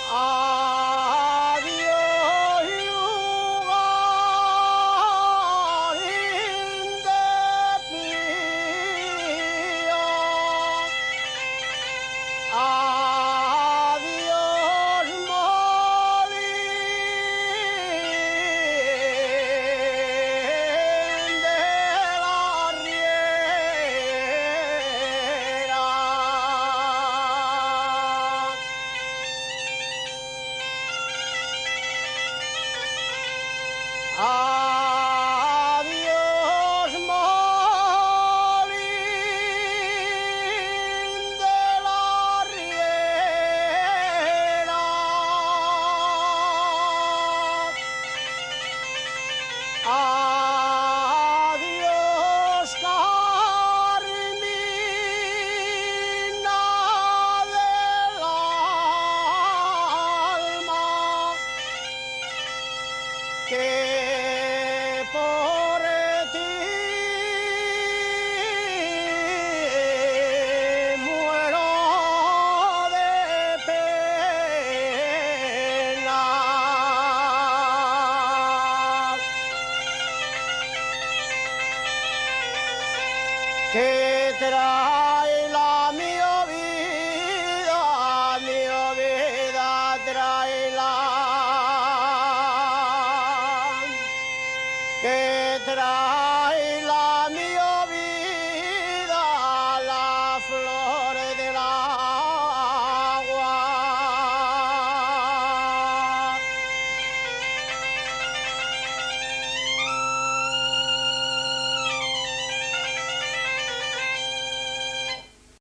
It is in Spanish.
Adiós, lugar indefinido. Adiós, molín de la riera. Adiós, molín de la riera. Adiós, Carmina del alma, que por ti muero de pena. Que trae la mi vida trae la que trae